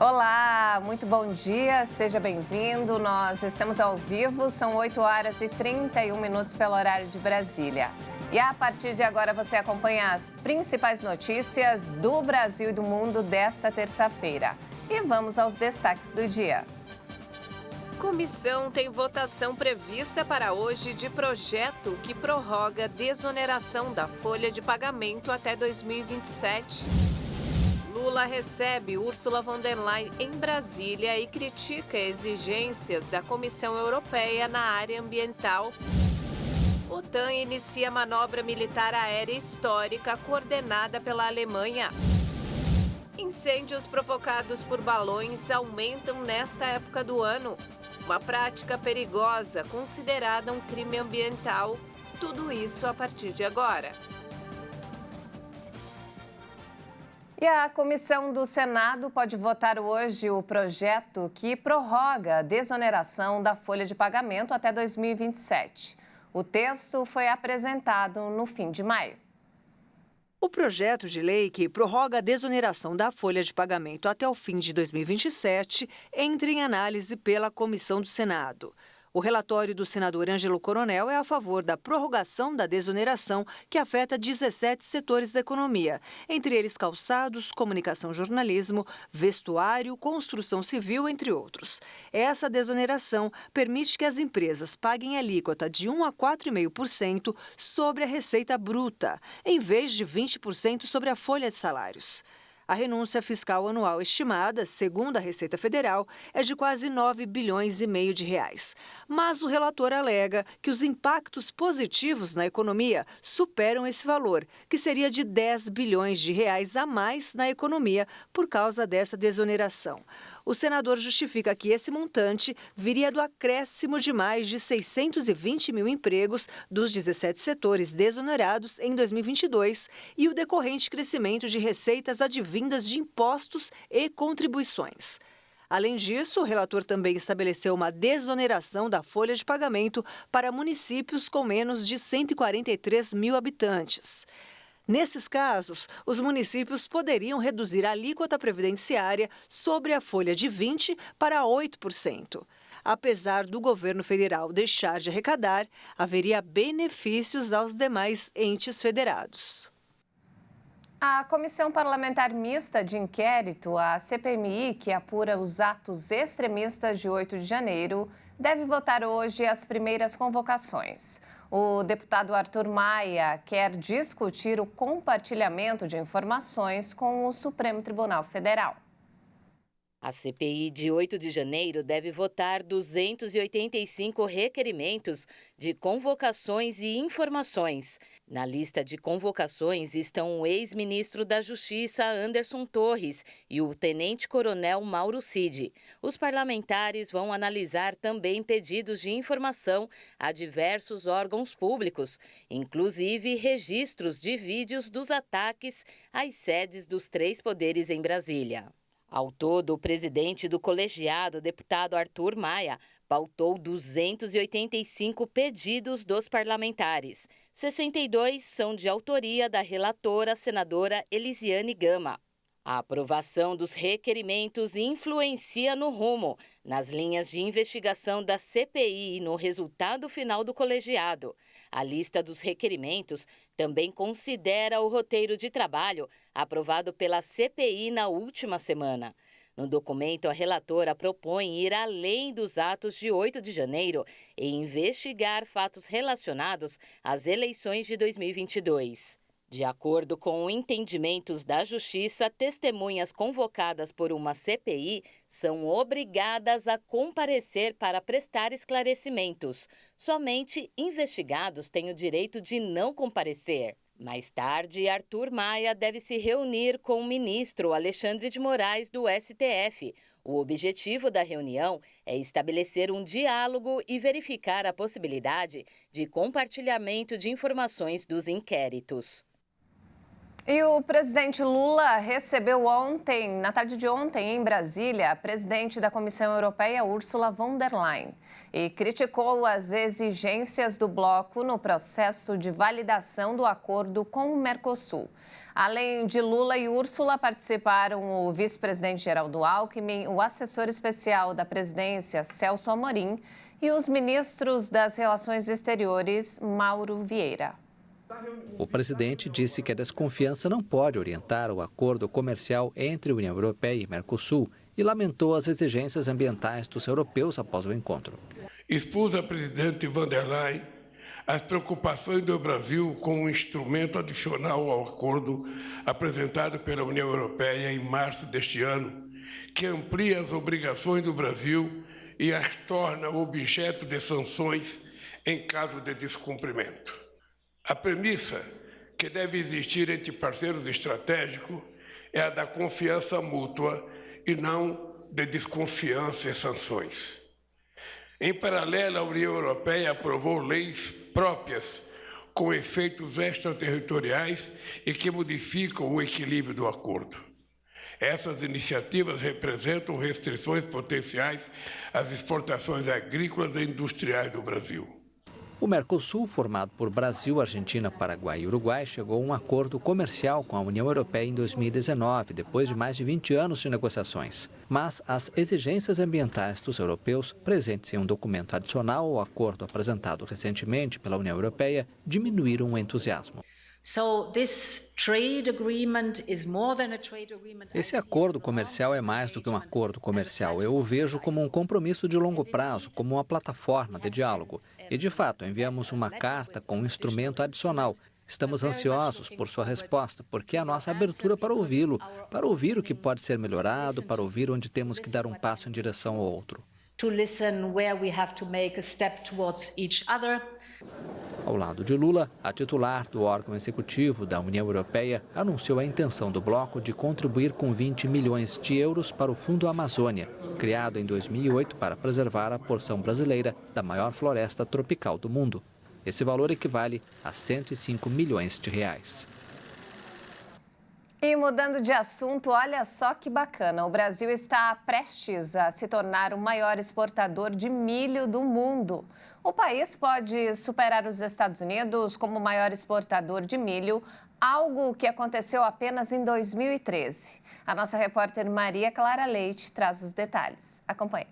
Olá, muito bom dia, seja bem-vindo. Nós estamos ao vivo, são 8 horas e 31 minutos pelo horário de Brasília. E a partir de agora você acompanha as principais notícias do Brasil e do mundo desta terça-feira. E vamos aos destaques do dia. Comissão tem votação prevista para hoje de projeto que prorroga desoneração da folha de pagamento até 2027. Lula recebe Ursula von der Leyen em Brasília e critica exigências da Comissão Europeia na área ambiental. OTAN inicia manobra militar aérea histórica coordenada pela Alemanha. Incêndios provocados por balões aumentam nesta época do ano. Uma prática perigosa considerada um crime ambiental. Tudo isso a partir de agora. E a comissão do Senado pode votar hoje o projeto que prorroga a desoneração da folha de pagamento até 2027. O texto foi apresentado no fim de maio. O projeto de lei que prorroga a desoneração da folha de pagamento até o fim de 2027 entra em análise pela comissão do Senado. O relatório do senador Ângelo Coronel é a favor da prorrogação da desoneração que afeta 17 setores da economia, entre eles calçados, comunicação, jornalismo, vestuário, construção civil, entre outros. Essa desoneração permite que as empresas paguem alíquota de 1 a 4,5% sobre a receita bruta, em vez de 20% sobre a folha de salários. A renúncia fiscal anual estimada, segundo a Receita Federal, é de quase 9 bilhões e meio de reais. Mas o relator alega que os impactos positivos na economia superam esse valor, que seria de 10 bilhões de reais a mais na economia por causa dessa desoneração. O senador justifica que esse montante viria do acréscimo de mais de 620 mil empregos dos 17 setores desonerados em 2022 e o decorrente crescimento de receitas advindas de impostos e contribuições. Além disso, o relator também estabeleceu uma desoneração da folha de pagamento para municípios com menos de 143 mil habitantes. Nesses casos, os municípios poderiam reduzir a alíquota previdenciária sobre a folha de 20% para 8%. Apesar do governo federal deixar de arrecadar, haveria benefícios aos demais entes federados. A Comissão Parlamentar Mista de Inquérito, a CPMI, que apura os atos extremistas de 8 de janeiro, deve votar hoje as primeiras convocações. O deputado Arthur Maia quer discutir o compartilhamento de informações com o Supremo Tribunal Federal. A CPI de 8 de janeiro deve votar 285 requerimentos de convocações e informações. Na lista de convocações estão o ex-ministro da Justiça, Anderson Torres, e o tenente-coronel Mauro Cid. Os parlamentares vão analisar também pedidos de informação a diversos órgãos públicos, inclusive registros de vídeos dos ataques às sedes dos 3 poderes em Brasília. Ao todo, o presidente do colegiado, deputado Arthur Maia, pautou 285 pedidos dos parlamentares. 62 são de autoria da relatora, senadora Elisiane Gama. A aprovação dos requerimentos influencia no rumo, nas linhas de investigação da CPI e no resultado final do colegiado. A lista dos requerimentos também considera o roteiro de trabalho aprovado pela CPI na última semana. No documento, a relatora propõe ir além dos atos de 8 de janeiro e investigar fatos relacionados às eleições de 2022. De acordo com entendimentos da Justiça, testemunhas convocadas por uma CPI são obrigadas a comparecer para prestar esclarecimentos. Somente investigados têm o direito de não comparecer. Mais tarde, Arthur Maia deve se reunir com o ministro Alexandre de Moraes do STF. O objetivo da reunião é estabelecer um diálogo e verificar a possibilidade de compartilhamento de informações dos inquéritos. E o presidente Lula recebeu ontem, na tarde de ontem, em Brasília, a presidente da Comissão Europeia, Ursula von der Leyen, e criticou as exigências do bloco no processo de validação do acordo com o Mercosul. Além de Lula e Ursula, participaram o vice-presidente Geraldo Alckmin, o assessor especial da presidência, Celso Amorim, e os ministros das Relações Exteriores, Mauro Vieira. O presidente disse que a desconfiança não pode orientar o acordo comercial entre a União Europeia e Mercosul e lamentou as exigências ambientais dos europeus após o encontro. Expus à presidente von der Leyen as preocupações do Brasil com um instrumento adicional ao acordo apresentado pela União Europeia em março deste ano, que amplia as obrigações do Brasil e as torna objeto de sanções em caso de descumprimento. A premissa que deve existir entre parceiros estratégicos é a da confiança mútua e não de desconfiança e sanções. Em paralelo, a União Europeia aprovou leis próprias com efeitos extraterritoriais e que modificam o equilíbrio do acordo. Essas iniciativas representam restrições potenciais às exportações agrícolas e industriais do Brasil. O Mercosul, formado por Brasil, Argentina, Paraguai e Uruguai, chegou a um acordo comercial com a União Europeia em 2019, depois de mais de 20 anos de negociações. Mas as exigências ambientais dos europeus, presentes em um documento adicional ao acordo apresentado recentemente pela União Europeia, diminuíram o entusiasmo. Esse acordo comercial é mais do que um acordo comercial. Eu o vejo como um compromisso de longo prazo, como uma plataforma de diálogo. E, de fato, enviamos uma carta com um instrumento adicional. Estamos ansiosos por sua resposta, porque é a nossa abertura para ouvi-lo, para ouvir o que pode ser melhorado, para ouvir onde temos que dar um passo em direção ao outro. Ao lado de Lula, a titular do órgão executivo da União Europeia anunciou a intenção do bloco de contribuir com 20 milhões de euros para o Fundo Amazônia, criado em 2008 para preservar a porção brasileira da maior floresta tropical do mundo. Esse valor equivale a 105 milhões de reais. E mudando de assunto, olha só que bacana, o Brasil está prestes a se tornar o maior exportador de milho do mundo. O país pode superar os Estados Unidos como o maior exportador de milho, algo que aconteceu apenas em 2013. A nossa repórter Maria Clara Leite traz os detalhes. Acompanhe.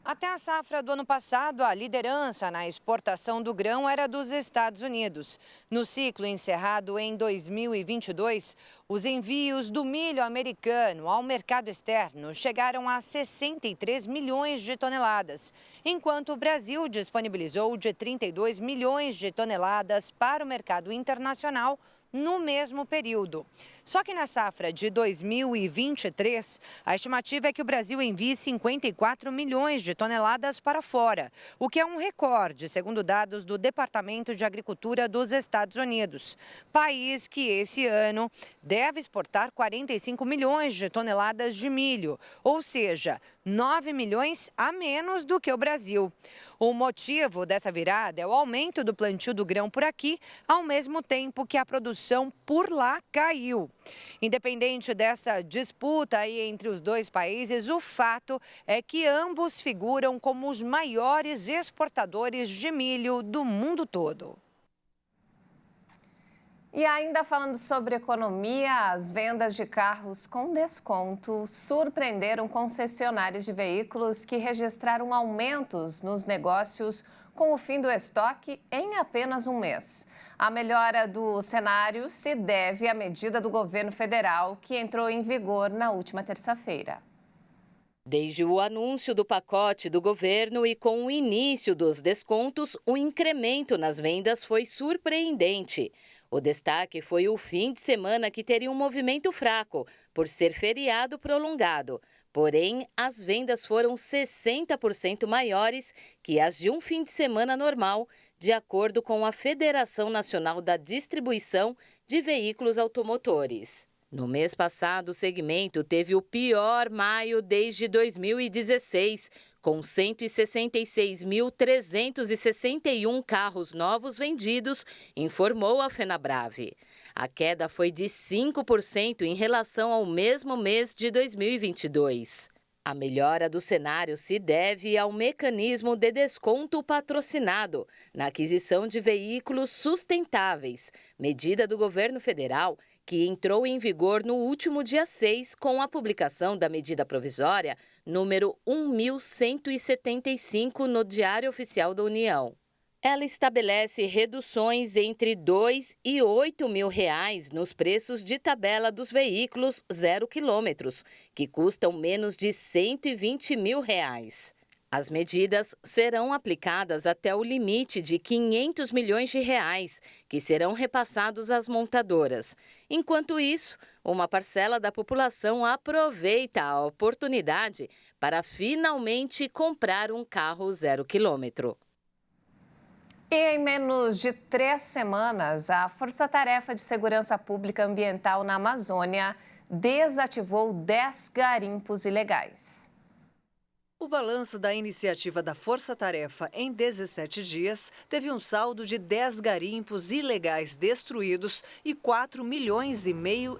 Até a safra do ano passado, a liderança na exportação do grão era dos Estados Unidos. No ciclo encerrado em 2022, os envios do milho americano ao mercado externo chegaram a 63 milhões de toneladas, enquanto o Brasil disponibilizou de 32 milhões de toneladas para o mercado internacional no mesmo período. Só que na safra de 2023, a estimativa é que o Brasil envie 54 milhões de toneladas para fora, o que é um recorde, segundo dados do Departamento de Agricultura dos Estados Unidos. País que esse ano deve exportar 45 milhões de toneladas de milho, ou seja, 9 milhões a menos do que o Brasil. O motivo dessa virada é o aumento do plantio do grão por aqui, ao mesmo tempo que a produção por lá caiu. Independente dessa disputa aí entre os dois países, o fato é que ambos figuram como os maiores exportadores de milho do mundo todo. E ainda falando sobre economia, as vendas de carros com desconto surpreenderam concessionários de veículos que registraram aumentos nos negócios com o fim do estoque em apenas um mês. A melhora do cenário se deve à medida do governo federal, que entrou em vigor na última terça-feira. Desde o anúncio do pacote do governo e com o início dos descontos, o incremento nas vendas foi surpreendente. O destaque foi o fim de semana, que teria um movimento fraco, por ser feriado prolongado. Porém, as vendas foram 60% maiores que as de um fim de semana normal, de acordo com a Federação Nacional da Distribuição de Veículos Automotores. No mês passado, o segmento teve o pior maio desde 2016, com 166.361 carros novos vendidos, informou a Fenabrave. A queda foi de 5% em relação ao mesmo mês de 2022. A melhora do cenário se deve ao mecanismo de desconto patrocinado na aquisição de veículos sustentáveis, medida do governo federal que entrou em vigor no último dia 6 com a publicação da medida provisória número 1175 no Diário Oficial da União. Ela estabelece reduções entre R$ 2 e R$ 8 mil nos preços de tabela dos veículos 0 quilômetros, que custam menos de R$ 120 mil. As medidas serão aplicadas até o limite de R$ 500 milhões, que serão repassados às montadoras. Enquanto isso, uma parcela da população aproveita a oportunidade para finalmente comprar um carro 0 quilômetro. E em menos de 3 semanas, a Força Tarefa de Segurança Pública Ambiental na Amazônia desativou 10 garimpos ilegais. O balanço da iniciativa da Força Tarefa em 17 dias teve um saldo de 10 garimpos ilegais destruídos e 4,5 milhões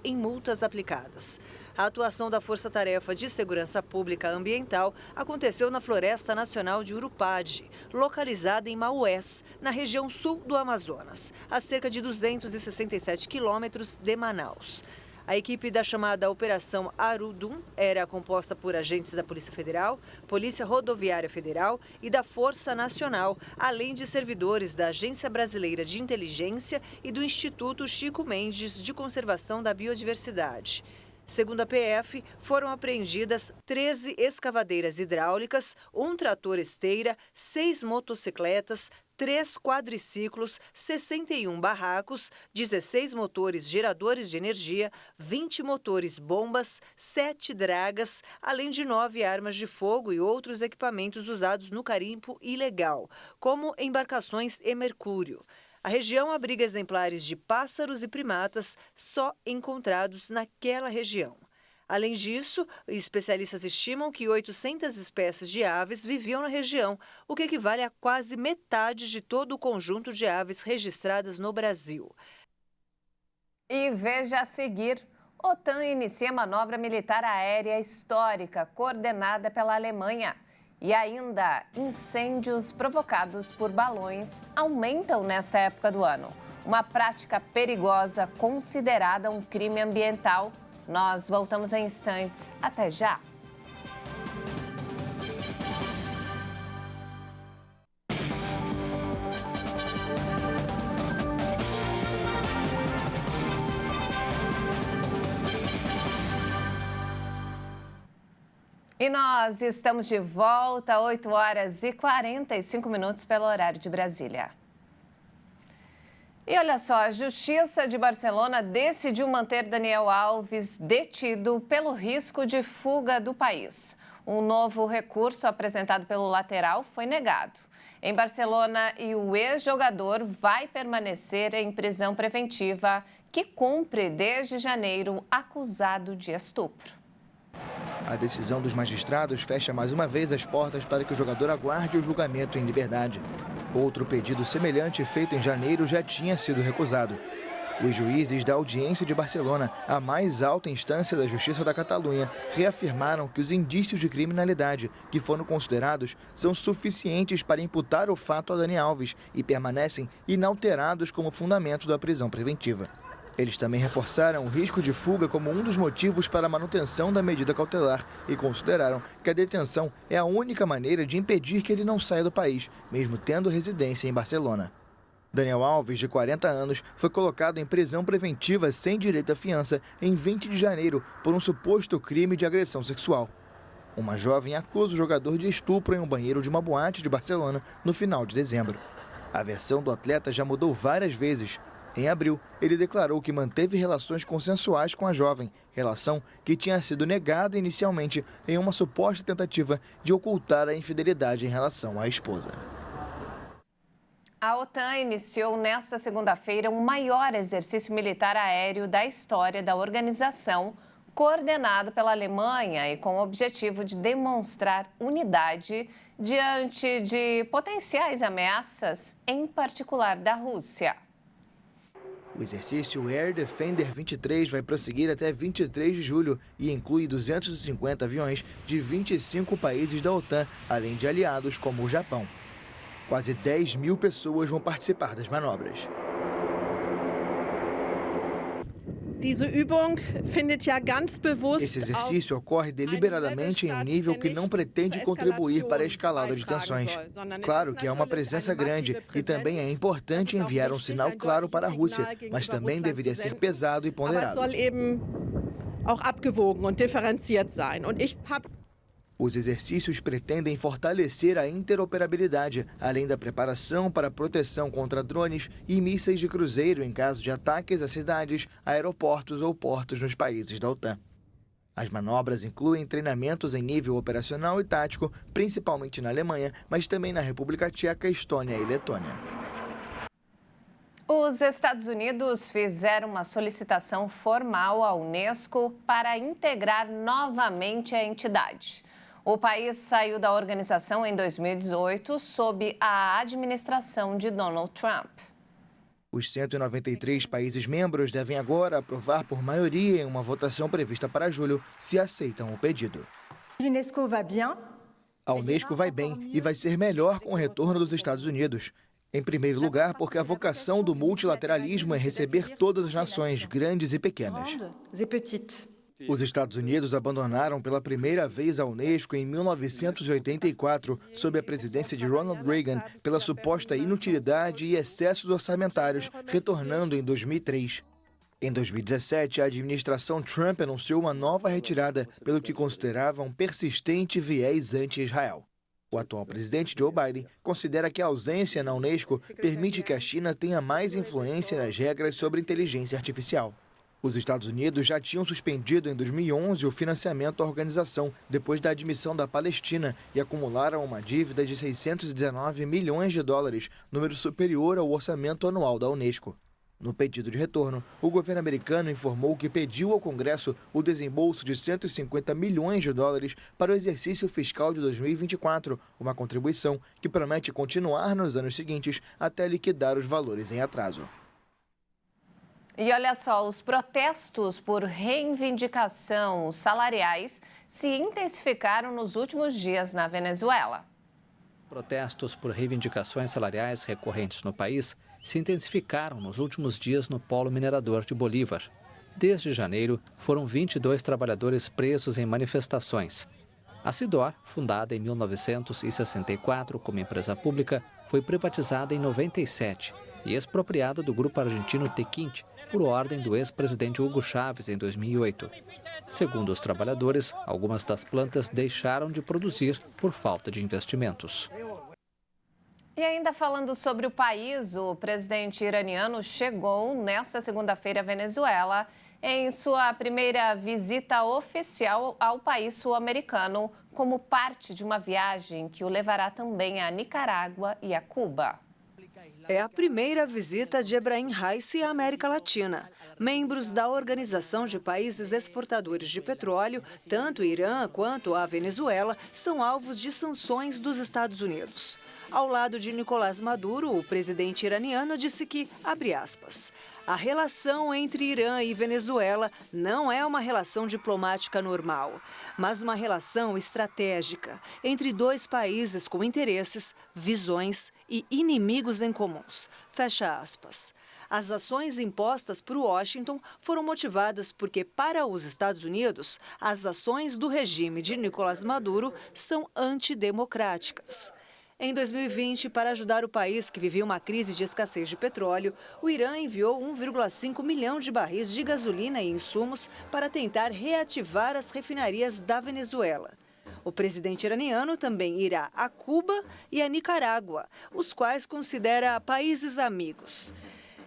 em multas aplicadas. A atuação da Força Tarefa de Segurança Pública Ambiental aconteceu na Floresta Nacional de Urupade, localizada em Maués, na região sul do Amazonas, a cerca de 267 quilômetros de Manaus. A equipe da chamada Operação Arudum era composta por agentes da Polícia Federal, Polícia Rodoviária Federal e da Força Nacional, além de servidores da Agência Brasileira de Inteligência e do Instituto Chico Mendes de Conservação da Biodiversidade. Segundo a PF, foram apreendidas 13 escavadeiras hidráulicas, um trator esteira, 6 motocicletas, 3 quadriciclos, 61 barracos, 16 motores geradores de energia, 20 motores bombas, 7 dragas, além de 9 armas de fogo e outros equipamentos usados no garimpo ilegal, como embarcações e mercúrio. A região abriga exemplares de pássaros e primatas só encontrados naquela região. Além disso, especialistas estimam que 800 espécies de aves viviam na região, o que equivale a quase metade de todo o conjunto de aves registradas no Brasil. E veja a seguir, OTAN inicia manobra militar aérea histórica coordenada pela Alemanha. E ainda, incêndios provocados por balões aumentam nesta época do ano. Uma prática perigosa considerada um crime ambiental. Nós voltamos em instantes. Até já! E nós estamos de volta, 8 horas e 45 minutos pelo horário de Brasília. E olha só, a Justiça de Barcelona decidiu manter Daniel Alves detido pelo risco de fuga do país. Um novo recurso apresentado pelo lateral foi negado. Em Barcelona, o ex-jogador vai permanecer em prisão preventiva, que cumpre desde janeiro, acusado de estupro. A decisão dos magistrados fecha mais uma vez as portas para que o jogador aguarde o julgamento em liberdade. Outro pedido semelhante feito em janeiro já tinha sido recusado. Os juízes da Audiência de Barcelona, a mais alta instância da Justiça da Catalunha, reafirmaram que os indícios de criminalidade que foram considerados são suficientes para imputar o fato a Dani Alves e permanecem inalterados como fundamento da prisão preventiva. Eles também reforçaram o risco de fuga como um dos motivos para a manutenção da medida cautelar e consideraram que a detenção é a única maneira de impedir que ele não saia do país, mesmo tendo residência em Barcelona. Daniel Alves, de 40 anos, foi colocado em prisão preventiva sem direito à fiança em 20 de janeiro por um suposto crime de agressão sexual. Uma jovem acusa o jogador de estupro em um banheiro de uma boate de Barcelona no final de dezembro. A versão do atleta já mudou várias vezes. Em abril, ele declarou que manteve relações consensuais com a jovem, relação que tinha sido negada inicialmente em uma suposta tentativa de ocultar a infidelidade em relação à esposa. A OTAN iniciou nesta segunda-feira o maior exercício militar aéreo da história da organização, coordenado pela Alemanha e com o objetivo de demonstrar unidade diante de potenciais ameaças, em particular da Rússia. O exercício Air Defender 23 vai prosseguir até 23 de julho e inclui 250 aviões de 25 países da OTAN, além de aliados como o Japão. Quase 10 mil pessoas vão participar das manobras. Esse exercício ocorre deliberadamente em um nível que não pretende contribuir para a escalada de tensões. Claro que há uma presença grande e também é importante enviar um sinal claro para a Rússia, mas também deveria ser pesado e ponderado. Os exercícios pretendem fortalecer a interoperabilidade, além da preparação para proteção contra drones e mísseis de cruzeiro em caso de ataques a cidades, aeroportos ou portos nos países da OTAN. As manobras incluem treinamentos em nível operacional e tático, principalmente na Alemanha, mas também na República Tcheca, Estônia e Letônia. Os Estados Unidos fizeram uma solicitação formal à Unesco para integrar novamente a entidade. O país saiu da organização em 2018 sob a administração de Donald Trump. Os 193 países membros devem agora aprovar por maioria em uma votação prevista para julho se aceitam o pedido. A Unesco vai bem e vai ser melhor com o retorno dos Estados Unidos. Em primeiro lugar, porque a vocação do multilateralismo é receber todas as nações, grandes e pequenas. Os Estados Unidos abandonaram pela primeira vez a Unesco em 1984, sob a presidência de Ronald Reagan, pela suposta inutilidade e excessos orçamentários, retornando em 2003. Em 2017, a administração Trump anunciou uma nova retirada, pelo que considerava um persistente viés anti-Israel. O atual presidente Joe Biden considera que a ausência na Unesco permite que a China tenha mais influência nas regras sobre inteligência artificial. Os Estados Unidos já tinham suspendido em 2011 o financiamento à organização, depois da admissão da Palestina, e acumularam uma dívida de 619 milhões de dólares, número superior ao orçamento anual da Unesco. No pedido de retorno, o governo americano informou que pediu ao Congresso o desembolso de 150 milhões de dólares para o exercício fiscal de 2024, uma contribuição que promete continuar nos anos seguintes até liquidar os valores em atraso. E olha só, os protestos por reivindicação salariais se intensificaram nos últimos dias na Venezuela. Protestos por reivindicações salariais recorrentes no país se intensificaram nos últimos dias no polo minerador de Bolívar. Desde janeiro, foram 22 trabalhadores presos em manifestações. A Sidor, fundada em 1964 como empresa pública, foi privatizada em 97 e expropriada do grupo argentino Tequinte por ordem do ex-presidente Hugo Chávez em 2008. Segundo os trabalhadores, algumas das plantas deixaram de produzir por falta de investimentos. E ainda falando sobre o país, o presidente iraniano chegou nesta segunda-feira à Venezuela em sua primeira visita oficial ao país sul-americano, como parte de uma viagem que o levará também a Nicarágua e a Cuba. É a primeira visita de Ebrahim Raisi à América Latina. Membros da Organização de Países Exportadores de Petróleo, tanto o Irã quanto a Venezuela, são alvos de sanções dos Estados Unidos. Ao lado de Nicolás Maduro, o presidente iraniano disse que, abre aspas, a relação entre Irã e Venezuela não é uma relação diplomática normal, mas uma relação estratégica entre dois países com interesses, visões e inimigos em comuns. Fecha aspas. As ações impostas por Washington foram motivadas porque, para os Estados Unidos, as ações do regime de Nicolás Maduro são antidemocráticas. Em 2020, para ajudar o país que vivia uma crise de escassez de petróleo, o Irã enviou 1,5 milhão de barris de gasolina e insumos para tentar reativar as refinarias da Venezuela. O presidente iraniano também irá a Cuba e a Nicarágua, os quais considera países amigos.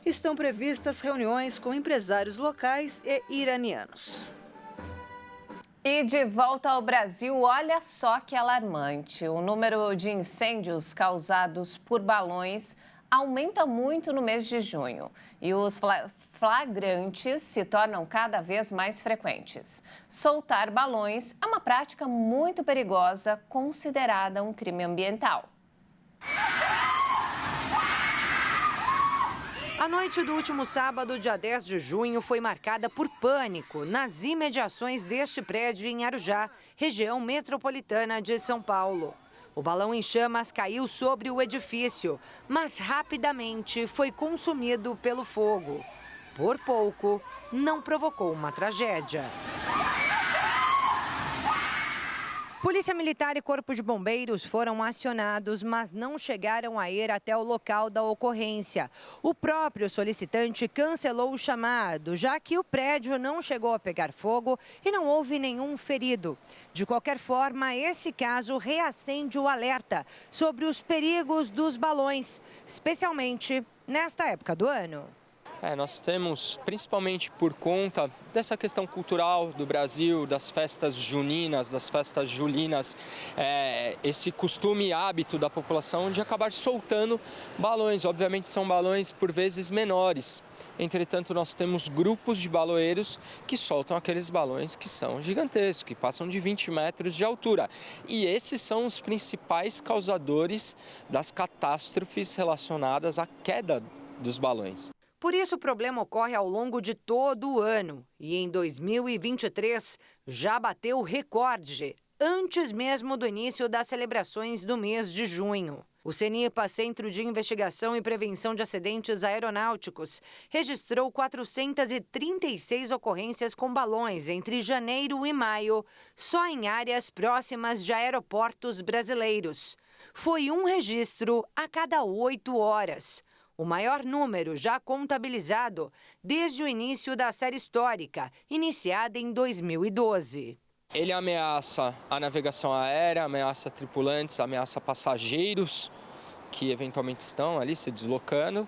Estão previstas reuniões com empresários locais e iranianos. E de volta ao Brasil, olha só que alarmante. O número de incêndios causados por balões aumenta muito no mês de junho. E os flagrantes se tornam cada vez mais frequentes. Soltar balões é uma prática muito perigosa, considerada um crime ambiental. A noite do último sábado, dia 10 de junho, foi marcada por pânico nas imediações deste prédio em Arujá, região metropolitana de São Paulo. O balão em chamas caiu sobre o edifício, mas rapidamente foi consumido pelo fogo. Por pouco, não provocou uma tragédia. Polícia Militar e Corpo de Bombeiros foram acionados, mas não chegaram a ir até o local da ocorrência. O próprio solicitante cancelou o chamado, já que o prédio não chegou a pegar fogo e não houve nenhum ferido. De qualquer forma, esse caso reacende o alerta sobre os perigos dos balões, especialmente nesta época do ano. Nós temos, principalmente por conta dessa questão cultural do Brasil, das festas juninas, das festas julinas, esse costume e hábito da população de acabar soltando balões. Obviamente são balões por vezes menores. Entretanto, nós temos grupos de baloeiros que soltam aqueles balões que são gigantescos, que passam de 20 metros de altura. E esses são os principais causadores das catástrofes relacionadas à queda dos balões. Por isso, o problema ocorre ao longo de todo o ano. E em 2023 já bateu o recorde, antes mesmo do início das celebrações do mês de junho. O CENIPA, Centro de Investigação e Prevenção de Acidentes Aeronáuticos, registrou 436 ocorrências com balões entre janeiro e maio, só em áreas próximas de aeroportos brasileiros. Foi um registro a cada 8 horas. O maior número já contabilizado desde o início da série histórica, iniciada em 2012. Ele ameaça a navegação aérea, ameaça tripulantes, ameaça passageiros que eventualmente estão ali se deslocando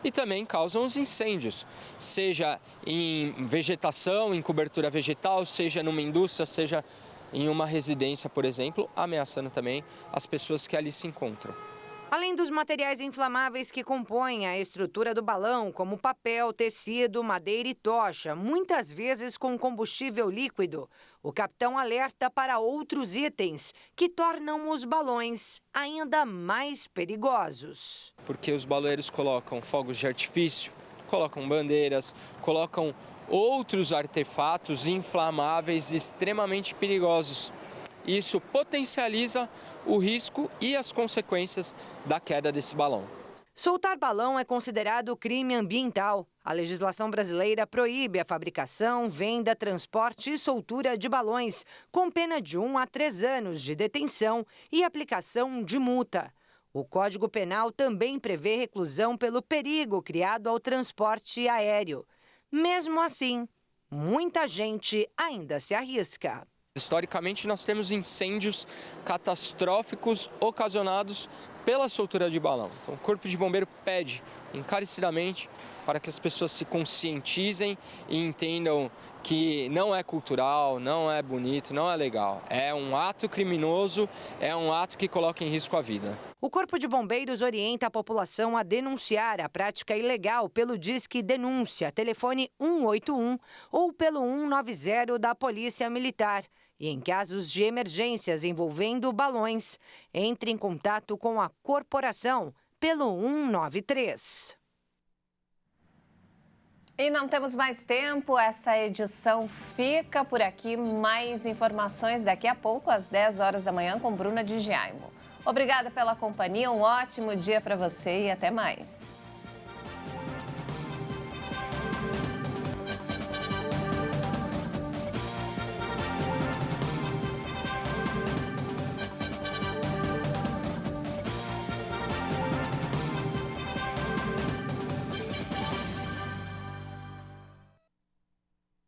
e também causam os incêndios, seja em vegetação, em cobertura vegetal, seja numa indústria, seja em uma residência, por exemplo, ameaçando também as pessoas que ali se encontram. Além dos materiais inflamáveis que compõem a estrutura do balão, como papel, tecido, madeira e tocha, muitas vezes com combustível líquido, o capitão alerta para outros itens que tornam os balões ainda mais perigosos. Porque os baloeiros colocam fogos de artifício, colocam bandeiras, colocam outros artefatos inflamáveis extremamente perigosos. Isso potencializa o risco e as consequências da queda desse balão. Soltar balão é considerado crime ambiental. A legislação brasileira proíbe a fabricação, venda, transporte e soltura de balões, com pena de 1 a 3 anos de detenção e aplicação de multa. O Código Penal também prevê reclusão pelo perigo criado ao transporte aéreo. Mesmo assim, muita gente ainda se arrisca. Historicamente, nós temos incêndios catastróficos ocasionados pela soltura de balão. Então, o Corpo de Bombeiro pede encarecidamente para que as pessoas se conscientizem e entendam que não é cultural, não é bonito, não é legal. É um ato criminoso, é um ato que coloca em risco a vida. O Corpo de Bombeiros orienta a população a denunciar a prática ilegal pelo Disque Denúncia, telefone 181 ou pelo 190 da Polícia Militar. E em casos de emergências envolvendo balões, entre em contato com a corporação pelo 193. E não temos mais tempo, essa edição fica por aqui. Mais informações daqui a pouco, às 10 horas da manhã, com Bruna de Giaimo. Obrigada pela companhia, um ótimo dia para você e até mais.